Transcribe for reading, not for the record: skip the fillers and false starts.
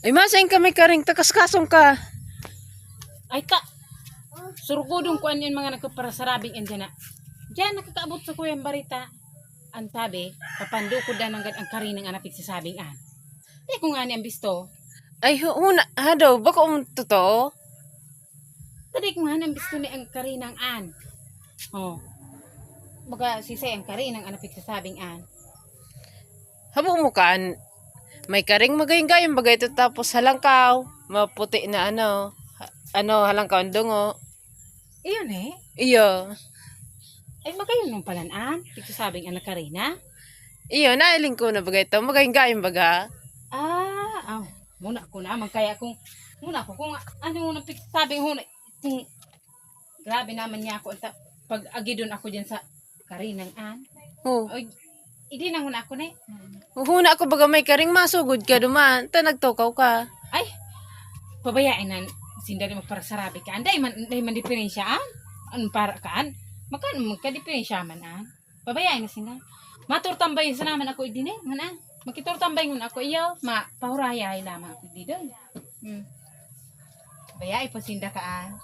Ay, masaing kami karing takas-kasong ka. Ay ka. Surugudong ko ano yung mga nagkaparasarabing andyan na. Diyan nakakaabot sa kuyang barita. Ang sabi, kapando ko na ng ang karinang anapit sa sabing an. Di ko nga ni ang bisto. Ay, huna, daw, baka totoo? Tadi ko nga ni ang bisto ni ang karinang an. Oh. Baga sisay ang karinang anapit sa sabing an. Habo mo kan, may karing magayong-gayong bagay ito tapos halangkaw, maputi na halangkaw ang dungo. Iyon eh. Iyo. Ay magayon nung palanaan. Pigsasabing anak karina. Iyo, nailing ko na bagay ito, magayong-gayong baga. Muna ko na, magkaya kung, muna ko kung ano muna pigsasabing huna, kung grabe naman niya ako, pag agi doon ako dyan sa karinang an. Oh. Ay, hindi na huna ako na Huna ako baga may karing masugod ka duman, ta nagtukaw ka. Ay, pabayain na, sindari magparasarabi ka. Anday man diferensyaan. Anong para kaan? Magka-diferensya man pabayain na sinda. Maturtambay sa naman ako idin mana. Makiturtambay ngun ako iyo, pahurayay lamang ako dito. Bayay pa sinda kaan.